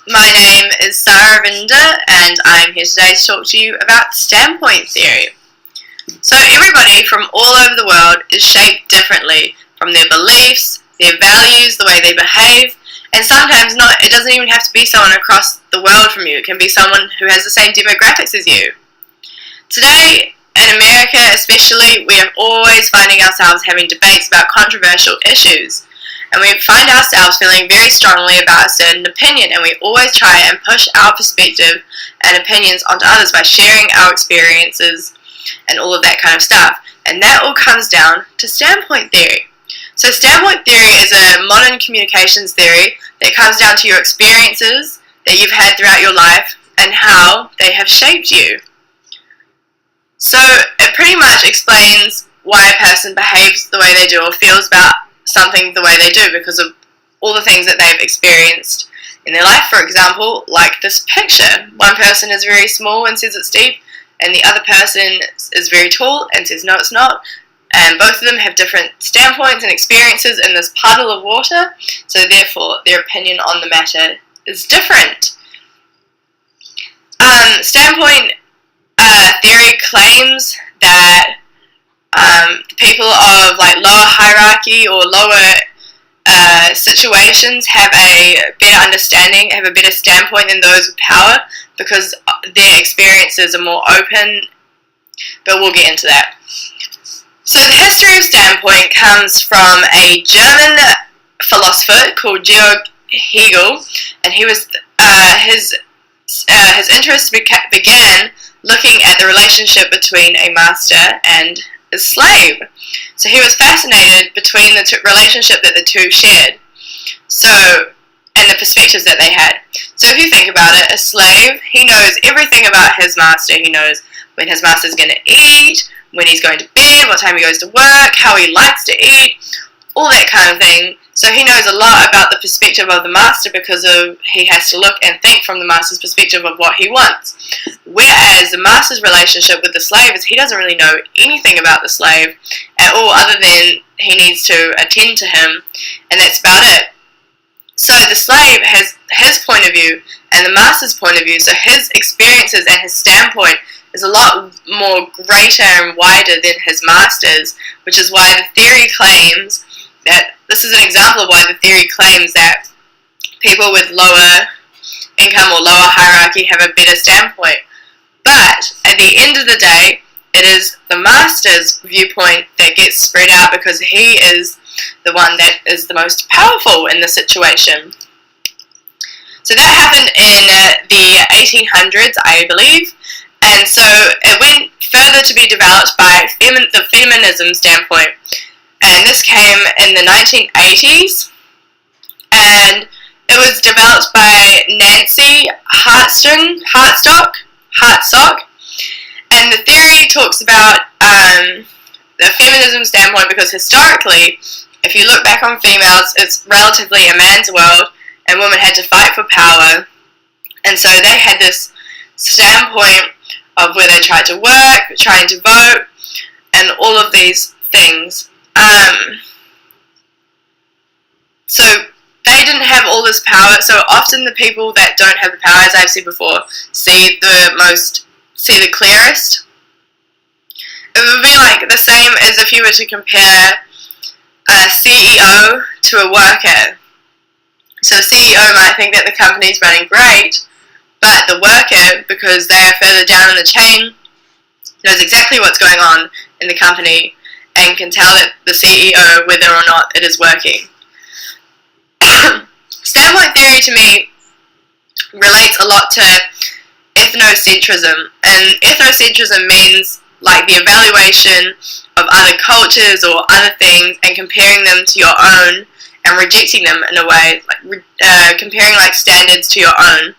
My name is Sarah Ravinder, and I'm here today to talk to you about standpoint theory. So everybody from all over the world is shaped differently from their beliefs, their values, the way they behave, and sometimes not. It doesn't even have to be someone across the world from you. It can be someone who has the same demographics as you. Today, in America especially, we are always finding ourselves having debates about controversial issues. And we find ourselves feeling very strongly about a certain opinion, and we always try and push our perspective and opinions onto others by sharing our experiences and all of that kind of stuff. And that all comes down to standpoint theory. So standpoint theory is a modern communications theory that comes down to your experiences that you've had throughout your life and how they have shaped you. So it pretty much explains why a person behaves the way they do or feels about something the way they do because of all the things that they've experienced in their life. For example, like this picture. One person is very small and says it's deep, and the other person is very tall and says no it's not. And both of them have different standpoints and experiences in this puddle of water, so therefore their opinion on the matter is different. Standpoint theory claims that people of like lower hierarchy or lower situations have a better understanding, have a better standpoint than those with power because their experiences are more open, but we'll get into that. So the history of standpoint comes from a German philosopher called Georg Hegel, and he was his interest began looking at the relationship between a master and a slave. So he was fascinated between the relationship that the two shared, and the perspectives that they had. So if you think about it, a slave, he knows everything about his master. He knows when his master's going to eat, when he's going to bed, what time he goes to work, how he likes to eat, all that kind of thing. So he knows a lot about the perspective of the master because he has to look and think from the master's perspective of what he wants. Whereas the master's relationship with the slave is he doesn't really know anything about the slave at all other than he needs to attend to him, and that's about it. So the slave has his point of view and the master's point of view, so his experiences and his standpoint is a lot more greater and wider than his master's, which is why the theory claims that this is an example of why the theory claims that people with lower income or lower hierarchy have a better standpoint. But at the end of the day, it is the master's viewpoint that gets spread out because he is the one that is the most powerful in the situation. So that happened in the 1800s, I believe, and so it went further to be developed by the feminism standpoint. And this came in the 1980s, and it was developed by Nancy Hartsock, and the theory talks about the feminism standpoint because historically, if you look back on females, it's relatively a man's world, and women had to fight for power, and so they had this standpoint of where they tried to work, trying to vote, and all of these things. So they didn't have all this power, so often the people that don't have the power, as I've said before, see the clearest. It would be like the same as if you were to compare a CEO to a worker. So the CEO might think that the company's running great, but the worker, because they are further down in the chain, knows exactly what's going on in the company and can tell that the CEO whether or not it is working. Standpoint theory to me relates a lot to ethnocentrism, and ethnocentrism means like the evaluation of other cultures or other things and comparing them to your own and rejecting them in a way, like comparing like standards to your own.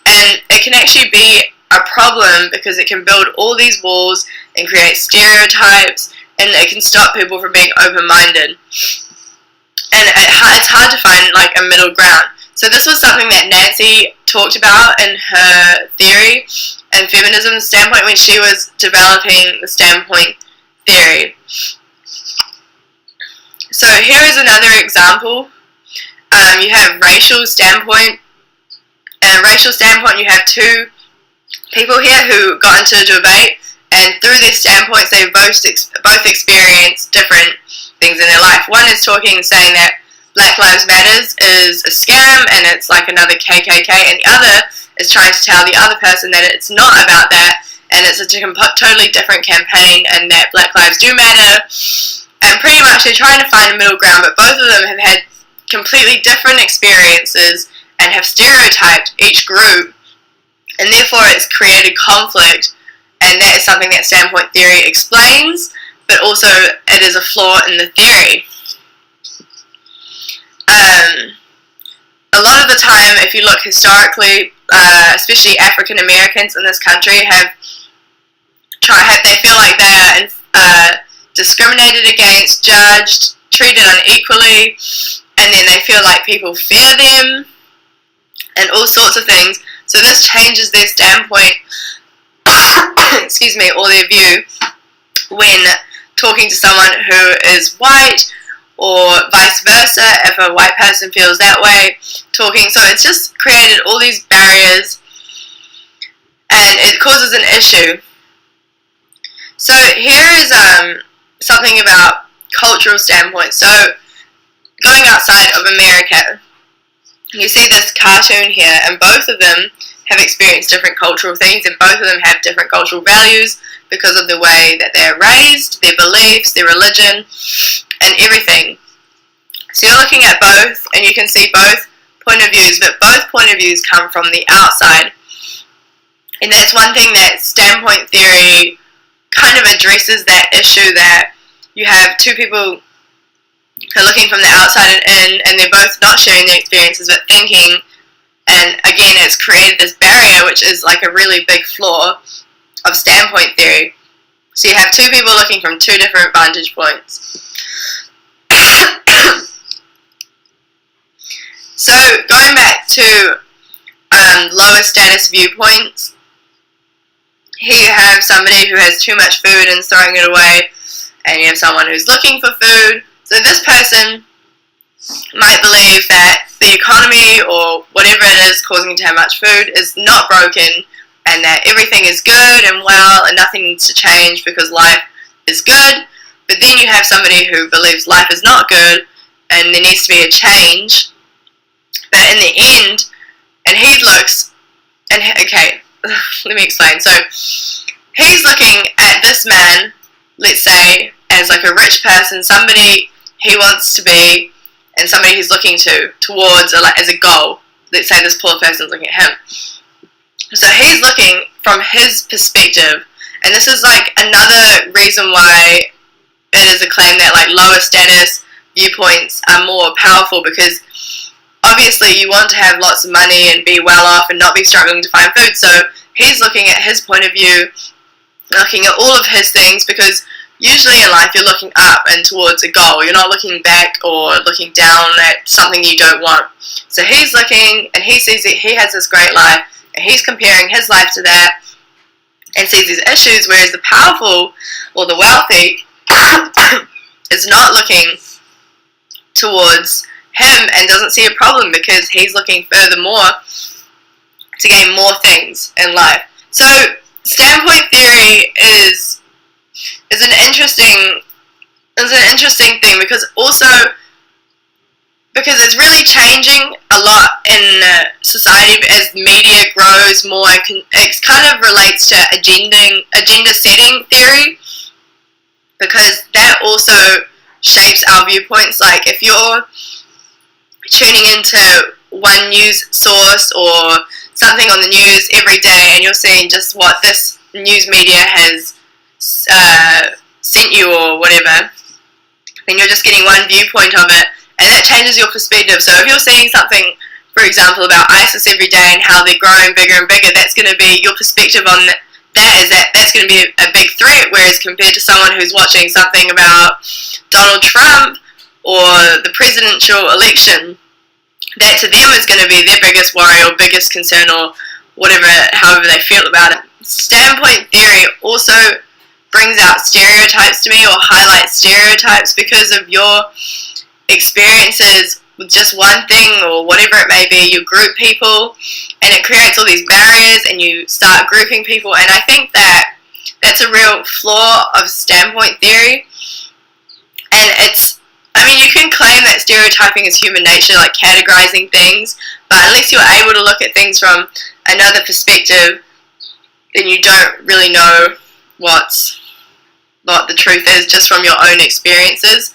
And it can actually be a problem because it can build all these walls and create stereotypes, and it can stop people from being open-minded. And it's hard to find like a middle ground. So this was something that Nancy talked about in her theory and feminism standpoint when she was developing the standpoint theory. So here is another example. You have racial standpoint, a racial standpoint, you have two people here who got into a debate, and through their standpoints, they've both experienced different things in their life. One is saying that Black Lives Matters is a scam and it's like another KKK, and the other is trying to tell the other person that it's not about that, and it's a totally different campaign, and that Black Lives do matter, and pretty much they're trying to find a middle ground, but both of them have had completely different experiences and have stereotyped each group, and therefore it's created conflict, and that is something that standpoint theory explains, but also it is a flaw in the theory. A lot of the time, if you look historically, especially African Americans in this country they feel like they are discriminated against, judged, treated unequally, and then they feel like people fear them, and all sorts of things. So this changes their standpoint, excuse me, or their view when talking to someone who is white, or vice versa, if a white person feels that way, talking. So it's just created all these barriers, and it causes an issue. So here is something about cultural standpoint. So going outside of America, you see this cartoon here, and both of them have experienced different cultural things, and both of them have different cultural values because of the way that they're raised, their beliefs, their religion, and everything. So you're looking at both, and you can see both point of views, but both point of views come from the outside. And that's one thing that standpoint theory kind of addresses, that issue that you have two people who are looking from the outside and in, and they're both not sharing their experiences but thinking, and again it's created this barrier, which is like a really big flaw of standpoint theory. So you have two people looking from two different vantage points. So going back to lower status viewpoints, here you have somebody who has too much food and is throwing it away, and you have someone who's looking for food. So this person might believe that the economy or whatever it is causing to have much food is not broken, and that everything is good and well and nothing needs to change because life is good. But then you have somebody who believes life is not good and there needs to be a change. But in the end, and he looks, and okay, let me explain. So he's looking at this man, let's say, as like a rich person, somebody he wants to be, and somebody he's looking towards as a goal. Let's say this poor person's looking at him. So he's looking from his perspective, and this is like another reason why it is a claim that like lower status viewpoints are more powerful, because obviously you want to have lots of money and be well off and not be struggling to find food. So he's looking at his point of view, looking at all of his things, because usually in life you're looking up and towards a goal. You're not looking back or looking down at something you don't want. So he's looking and he sees that he has this great life, and he's comparing his life to that and sees these issues, whereas the powerful or the wealthy is not looking towards him and doesn't see a problem because he's looking furthermore to gain more things in life. So standpoint theory is an interesting thing, because it's really changing a lot in society as media grows more. It kind of relates to agenda setting theory, because that also shapes our viewpoints. Like if you're tuning into one news source or something on the news every day, and you're seeing just what this news media has sent you or whatever, then you're just getting one viewpoint of it, and that changes your perspective. So if you're seeing something, for example, about ISIS every day and how they're growing bigger and bigger, that's going to be your perspective on that's going to be a big threat, whereas compared to someone who's watching something about Donald Trump or the presidential election, that to them is going to be their biggest worry or biggest concern, or whatever, however they feel about it. Standpoint theory also brings out stereotypes to me, or highlights stereotypes because of your experiences with just one thing or whatever it may be. You group people and it creates all these barriers, and you start grouping people. And I think that that's a real flaw of standpoint theory. And you can claim that stereotyping is human nature, like categorizing things, but unless you're able to look at things from another perspective, then you don't really know what the truth is just from your own experiences.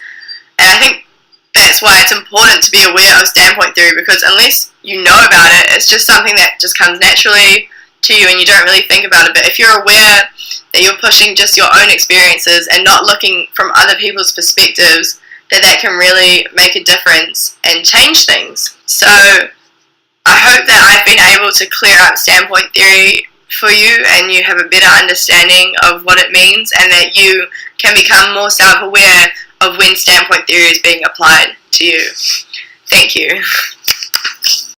And I think that's why it's important to be aware of standpoint theory, because unless you know about it, it's just something that just comes naturally to you and you don't really think about it. But if you're aware that you're pushing just your own experiences and not looking from other people's perspectives, that can really make a difference and change things. So I hope that I've been able to clear up standpoint theory for you, and you have a better understanding of what it means, and that you can become more self-aware of when standpoint theory is being applied to you. Thank you.